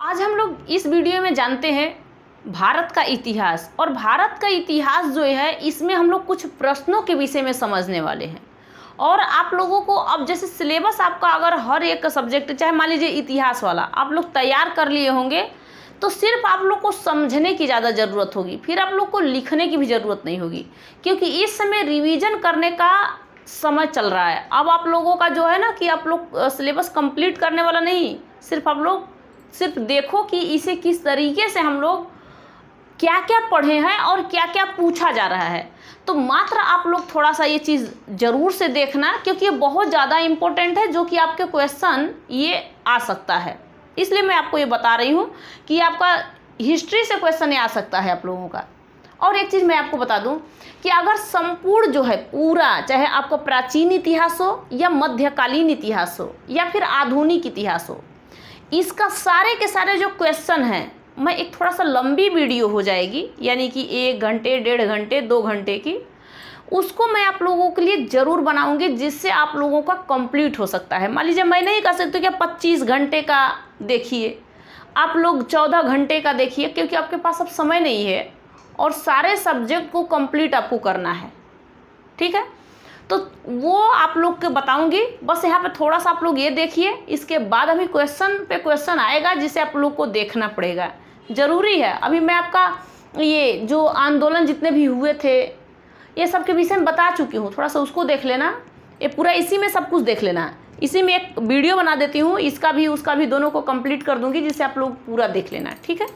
आज हम लोग इस वीडियो में जानते हैं भारत का इतिहास। और भारत का इतिहास जो है इसमें हम लोग कुछ प्रश्नों के विषय में समझने वाले हैं। और आप लोगों को अब जैसे सिलेबस आपका अगर हर एक सब्जेक्ट चाहे मान लीजिए इतिहास वाला आप लोग तैयार कर लिए होंगे तो सिर्फ आप लोग को समझने की ज़्यादा ज़रूरत होगी, फिर आप लोग को लिखने की भी ज़रूरत नहीं होगी, क्योंकि इस समय रिवीजन करने का समय चल रहा है। अब आप लोगों का जो है ना कि आप लोग सिलेबस कंप्लीट करने वाला नहीं, सिर्फ आप लोग सिर्फ देखो कि इसे किस तरीके से हम लोग क्या क्या पढ़े हैं और क्या क्या पूछा जा रहा है। तो मात्र आप लोग थोड़ा सा ये चीज़ ज़रूर से देखना, क्योंकि ये बहुत ज़्यादा इम्पोर्टेंट है, जो कि आपके क्वेश्चन ये आ सकता है। इसलिए मैं आपको ये बता रही हूँ कि आपका हिस्ट्री से क्वेश्चन ये आ सकता है आप लोगों का। और एक चीज़ मैं आपको बता दूं कि अगर संपूर्ण जो है पूरा, चाहे आपका प्राचीन इतिहास हो या मध्यकालीन इतिहास हो या फिर आधुनिक इतिहास हो, इसका सारे के सारे जो क्वेश्चन हैं, मैं एक थोड़ा सा लंबी वीडियो हो जाएगी, यानी कि 1 घंटे 1.5 घंटे 2 घंटे की, उसको मैं आप लोगों के लिए ज़रूर बनाऊंगी, जिससे आप लोगों का कंप्लीट हो सकता है। मान लीजिए मैं नहीं कह सकती कि 25 घंटे का देखिए, आप लोग 14 घंटे का देखिए, क्योंकि आपके पास अब समय नहीं है और सारे सब्जेक्ट को कंप्लीट आपको करना है। ठीक है, तो वो आप लोग के बताऊंगी। बस यहाँ पे थोड़ा सा आप लोग ये देखिए, इसके बाद अभी क्वेश्चन पे क्वेश्चन आएगा जिसे आप लोग को देखना पड़ेगा, ज़रूरी है। अभी मैं आपका ये जो आंदोलन जितने भी हुए थे ये सब के विषय में बता चुकी हूँ, थोड़ा सा उसको देख लेना। ये पूरा इसी में सब कुछ देख लेना, इसी में एक वीडियो बना देती हूँ, इसका भी उसका भी दोनों को कंप्लीट कर दूंगी, जिससे आप लोग पूरा देख लेना। ठीक है,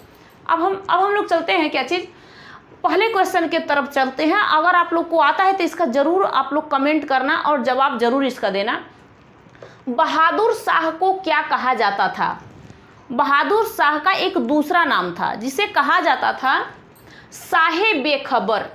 अब हम लोग चलते हैं क्या चीज़, पहले क्वेश्चन के तरफ चलते हैं। अगर आप लोग को आता है तो इसका ज़रूर आप लोग कमेंट करना और जवाब ज़रूर इसका देना। बहादुर शाह को क्या कहा जाता था? बहादुर शाह का एक दूसरा नाम था जिसे कहा जाता था शाहे बेखबर।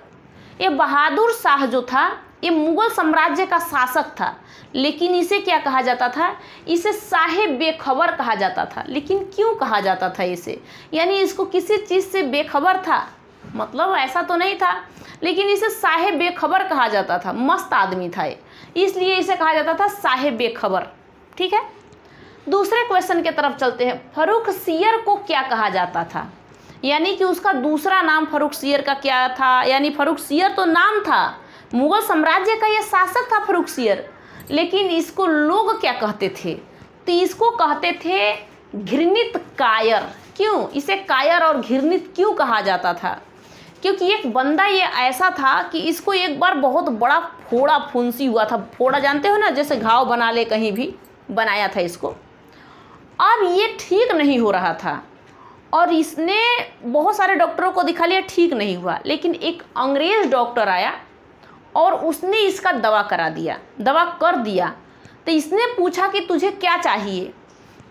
ये बहादुर शाह जो था ये मुगल साम्राज्य का शासक था, लेकिन इसे क्या कहा जाता था? इसे शाहे बेखबर कहा जाता था। लेकिन क्यों कहा जाता था इसे? यानी इसको किसी चीज़ से बेखबर था, मतलब ऐसा तो नहीं था, लेकिन इसे शाहे बेखबर कहा जाता था। मस्त आदमी था ये, इसलिए इसे कहा जाता था शाहे बेखबर। ठीक है, दूसरे क्वेश्चन के तरफ चलते हैं। फर्रुखसियर को क्या कहा जाता था? यानी कि उसका दूसरा नाम फर्रुखसियर का क्या था? यानी फर्रुखसियर तो नाम था, मुगल साम्राज्य का यह शासक था फर्रुखसियर, लेकिन इसको लोग क्या कहते थे? तो इसको कहते थे घृणित कायर। क्यों इसे कायर और घृणित क्यों कहा जाता था? क्योंकि एक बंदा ये ऐसा था कि इसको एक बार बहुत बड़ा फोड़ा फुंसी हुआ था। फोड़ा जानते हो ना, जैसे घाव बना ले, कहीं भी बनाया था इसको। अब ये ठीक नहीं हो रहा था और इसने बहुत सारे डॉक्टरों को दिखा लिया, ठीक नहीं हुआ। लेकिन एक अंग्रेज़ डॉक्टर आया और उसने इसका दवा कर दिया। तो इसने पूछा कि तुझे क्या चाहिए?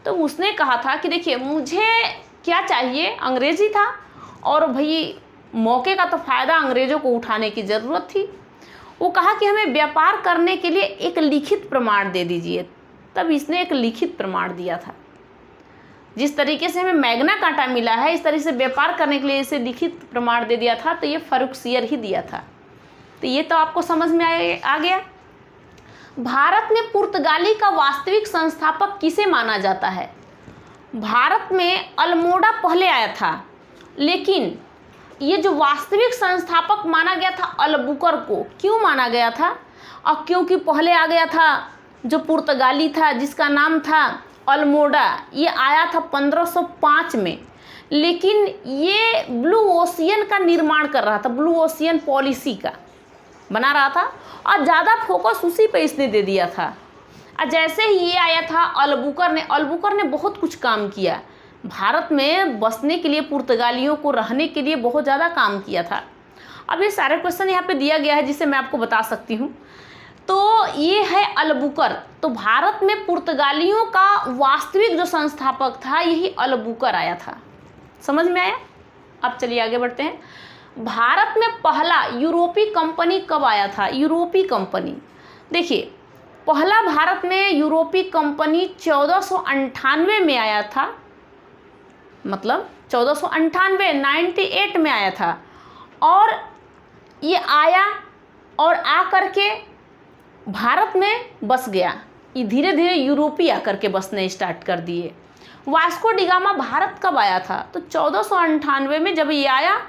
तो उसने कहा था कि देखिए मुझे क्या चाहिए, अंग्रेज़ी था और भाई मौके का तो फ़ायदा अंग्रेज़ों को उठाने की ज़रूरत थी। वो कहा कि हमें व्यापार करने के लिए एक लिखित प्रमाण दे दीजिए। तब इसने एक लिखित प्रमाण दिया था। जिस तरीके से हमें मैग्ना कार्टा मिला है, इस तरीके से व्यापार करने के लिए इसे लिखित प्रमाण दे दिया था, तो ये फर्रुखसियर ही दिया था। तो ये तो आपको समझ में आ गया। भारत में पुर्तगाली का वास्तविक संस्थापक किसे माना जाता है? भारत में अल्मोड़ा पहले आया था, लेकिन ये जो वास्तविक संस्थापक माना गया था अलबुकर को। क्यों माना गया था? और क्योंकि पहले आ गया था जो पुर्तगाली था जिसका नाम था अल्मोड़ा, ये आया था 1505 में, लेकिन ये ब्लू ओशियन का निर्माण कर रहा था, ब्लू ओशियन पॉलिसी का बना रहा था और ज़्यादा फोकस उसी पे इसने दे दिया था। और जैसे ही ये आया था अल्बुकर ने बहुत कुछ काम किया भारत में बसने के लिए, पुर्तगालियों को रहने के लिए बहुत ज़्यादा काम किया था। अब ये सारे क्वेश्चन यहाँ पे दिया गया है जिसे मैं आपको बता सकती हूँ। तो ये है अल्बुकर। तो भारत में पुर्तगालियों का वास्तविक जो संस्थापक था यही अल्बुकर आया था। समझ में आया? अब चलिए आगे बढ़ते हैं। भारत में पहला यूरोपीय कंपनी कब आया था? यूरोपीय कंपनी, देखिए पहला भारत में यूरोपीय कंपनी 1498 में आया था, मतलब 1498 में आया था। और ये आया और आ करके भारत में बस गया। ये धीरे धीरे यूरोपीय आकर के बसने स्टार्ट कर दिए वास्को डी गामा भारत कब आया था? तो 1498 में जब ये आया,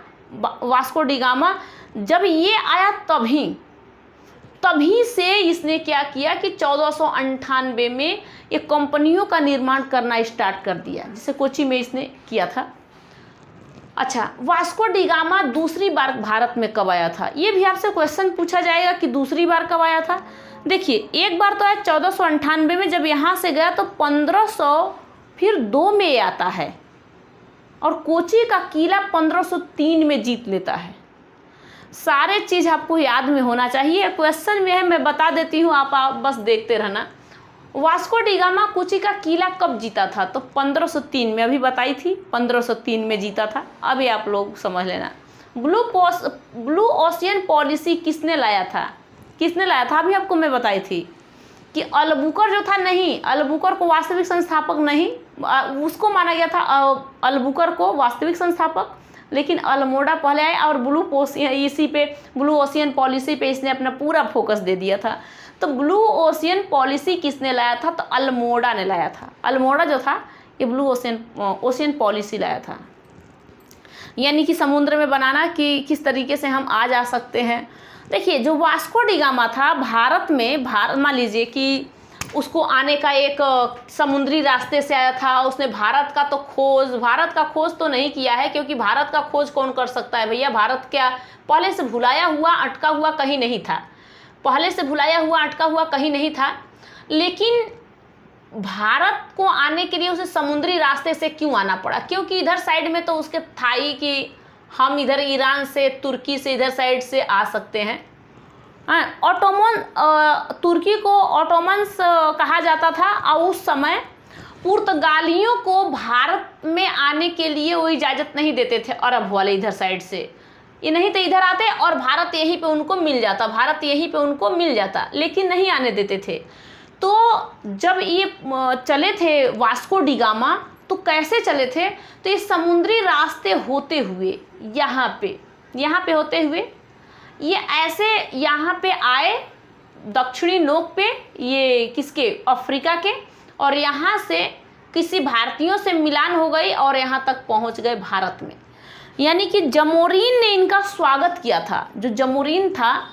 वास्को डी गामा जब ये आया तभी से इसने क्या किया कि 1498 में ये कंपनियों का निर्माण करना स्टार्ट कर दिया, जिसे कोची में इसने किया था। अच्छा, वास्को डी गामा दूसरी बार भारत में कब आया था? ये भी आपसे क्वेश्चन पूछा जाएगा कि दूसरी बार कब आया था। देखिए, एक बार तो आया 1498 में जब यहाँ से गया, तो 1500 फिर 2 में आता है, और कोची का किला 1503 में जीत लेता है। सारे चीज़ आपको याद में होना चाहिए, क्वेश्चन में है, मैं बता देती हूँ, आप बस देखते रहना। वास्को डी गामा कोची का किला कब जीता था? तो 1503 में, अभी बताई थी 1503 में जीता था। अभी आप लोग समझ लेना। ब्लू ओशियन पॉलिसी किसने लाया था? अभी आपको मैं बताई थी कि अल्बुकर जो था, नहीं, अल्बुकर को वास्तविक संस्थापक नहीं, उसको माना गया था अल्बुकर को वास्तविक संस्थापक, लेकिन अल्मोड़ा पहले आए और ब्लू ओशियन पॉलिसी पे इसने अपना पूरा फोकस दे दिया था। तो ब्लू ओशियन पॉलिसी किसने लाया था? तो अल्मोड़ा ने लाया था। अल्मोड़ा जो था ये ब्लू ओशियन पॉलिसी लाया था, यानी कि समुद्र में बनाना कि किस तरीके से हम आ जा सकते हैं। देखिए, जो वास्को डी गामा था भारत में, मान लीजिए कि उसको आने का एक समुद्री रास्ते से आया था। उसने भारत का खोज तो नहीं किया है, क्योंकि भारत का खोज कौन कर सकता है भैया? भारत क्या पहले से भुलाया हुआ अटका हुआ कहीं नहीं था। लेकिन भारत को आने के लिए उसे समुद्री रास्ते से क्यों आना पड़ा? क्योंकि इधर साइड में तो उसके था ही कि हम इधर ईरान से, तुर्की से, इधर साइड से आ सकते हैं। तुर्की को ऑटोमन्स कहा जाता था, और उस समय पुर्तगालियों को भारत में आने के लिए वो इजाज़त नहीं देते थे। अरब वाले इधर साइड से ये नहीं तो इधर आते और भारत यहीं पे उनको मिल जाता, लेकिन नहीं आने देते थे। तो जब ये चले थे वास्को डी गामा, तो कैसे चले थे? तो ये समुद्री रास्ते होते हुए यहाँ पे होते हुए ये ऐसे यहाँ पे आए, दक्षिणी नोक पे, ये किसके? अफ्रीका के, और यहाँ से किसी भारतीयों से मिलान हो गई और यहाँ तक पहुँच गए भारत में। यानी कि जमोरीन ने इनका स्वागत किया था। जो जमोरीन था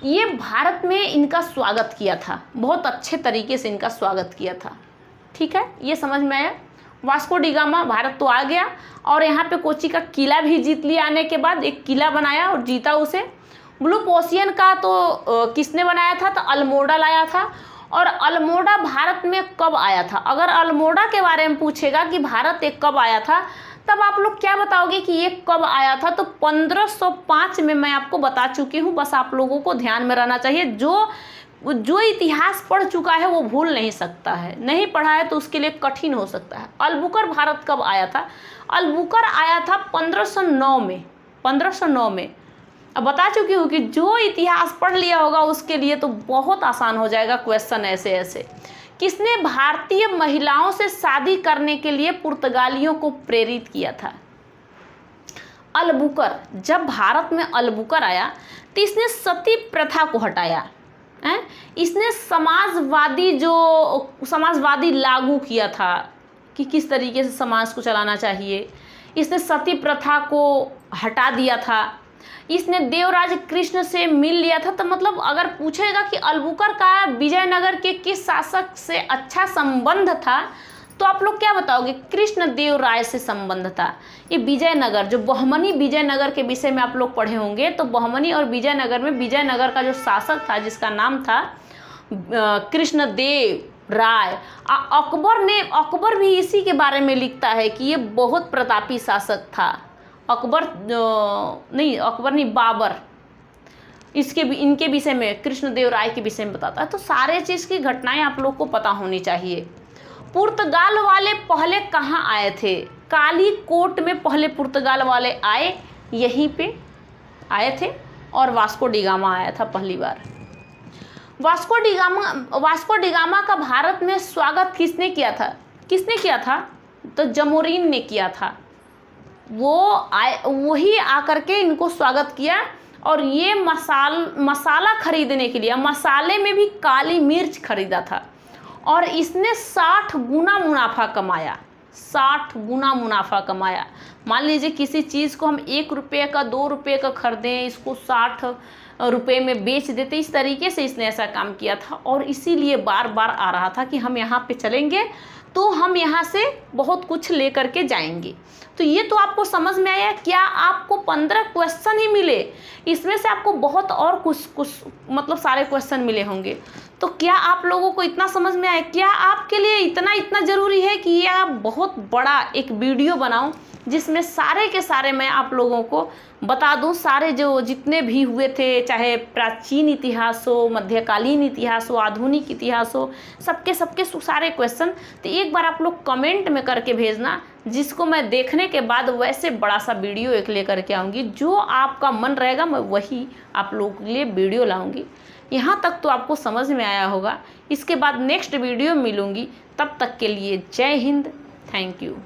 ये भारत में इनका स्वागत किया था, बहुत अच्छे तरीके से इनका स्वागत किया था। ठीक है, ये समझ में आया। वास्को डी गामा भारत तो आ गया, और यहाँ पे कोची का किला भी जीत लिया। आने के बाद एक किला बनाया और जीता उसे। ब्लू ओशियन का तो किसने बनाया था? तो अल्मोड़ा लाया था। और अल्मोड़ा भारत में कब आया था? अगर अल्मोड़ा के बारे में पूछेगा कि भारत एक कब आया था, तब आप लोग क्या बताओगे कि ये कब आया था? तो 1505 में मैं आपको बता चुकी हूँ। बस आप लोगों को ध्यान में रहना चाहिए, जो इतिहास पढ़ चुका है वो भूल नहीं सकता है, नहीं पढ़ा है तो उसके लिए कठिन हो सकता है। अल्बुकर भारत कब आया था? अल्बुकर आया था 1509 में। अब बता चुकी हूँ कि जो इतिहास पढ़ लिया होगा उसके लिए तो बहुत आसान हो जाएगा क्वेश्चन ऐसे। किसने भारतीय महिलाओं से शादी करने के लिए पुर्तगालियों को प्रेरित किया था? अल्बुकर। जब भारत में अल्बुकर आया तो इसने सती प्रथा को हटाया। इसने समाजवादी लागू किया था कि किस तरीके से समाज को चलाना चाहिए। इसने सती प्रथा को हटा दिया था। इसने देवराज कृष्ण से मिल लिया था। तो मतलब अगर पूछेगा कि अल्बुकर का विजयनगर के किस शासक से अच्छा संबंध था, तो आप लोग क्या बताओगे? कृष्ण देव राय से संबंध था। ये विजयनगर, जो बहमनी विजयनगर के विषय में आप लोग पढ़े होंगे, तो बहमनी और विजयनगर में विजयनगर का जो शासक था जिसका नाम था कृष्ण देव राय, अकबर भी इसी के बारे में लिखता है कि ये बहुत प्रतापी शासक था। बाबर इनके विषय में, कृष्णदेव राय के विषय में बताता है। तो सारे चीज़ की घटनाएं आप लोग को पता होनी चाहिए। पुर्तगाल वाले पहले कहाँ आए थे? कालीकोट में पहले पुर्तगाल वाले आए, यहीं पे आए थे, और वास्को डी गामा आया था पहली बार। वास्को डी गामा का भारत में स्वागत किसने किया था? तो जमोरीन ने किया था। वही आकर के इनको स्वागत किया, और ये मसाला खरीदने के लिए, मसाले में भी काली मिर्च खरीदा था, और इसने 60 गुना मुनाफा कमाया। 60 गुना मुनाफा कमाया। मान लीजिए किसी चीज़ को हम 1 रुपये का 2 रुपये का खरीदें, इसको 60 रुपये में बेच देते, इस तरीके से इसने ऐसा काम किया था और इसीलिए बार बार आ रहा था कि हम यहाँ पे चलेंगे तो हम यहाँ से बहुत कुछ ले करके जाएंगे। तो ये तो आपको समझ में आया। क्या आपको 15 क्वेश्चन ही मिले? इसमें से आपको बहुत और कुछ मतलब सारे क्वेश्चन मिले होंगे। तो क्या आप लोगों को इतना समझ में आया? क्या आपके लिए इतना ज़रूरी है कि ये आप बहुत बड़ा एक वीडियो बनाऊं जिसमें सारे के सारे मैं आप लोगों को बता दूं, सारे जो जितने भी हुए थे, चाहे प्राचीन इतिहास हो, मध्यकालीन इतिहास हो, आधुनिक इतिहास हो, सबके सारे क्वेश्चन। तो एक बार आप लोग कमेंट में करके भेजना, जिसको मैं देखने के बाद वैसे बड़ा सा वीडियो एक लेकर के आऊँगी। जो आपका मन रहेगा मैं वही आप लोगों के लिए वीडियो लाऊँगी। यहाँ तक तो आपको समझ में आया होगा। इसके बाद नेक्स्ट वीडियो मिलूँगी, तब तक के लिए जय हिंद, थैंक यू।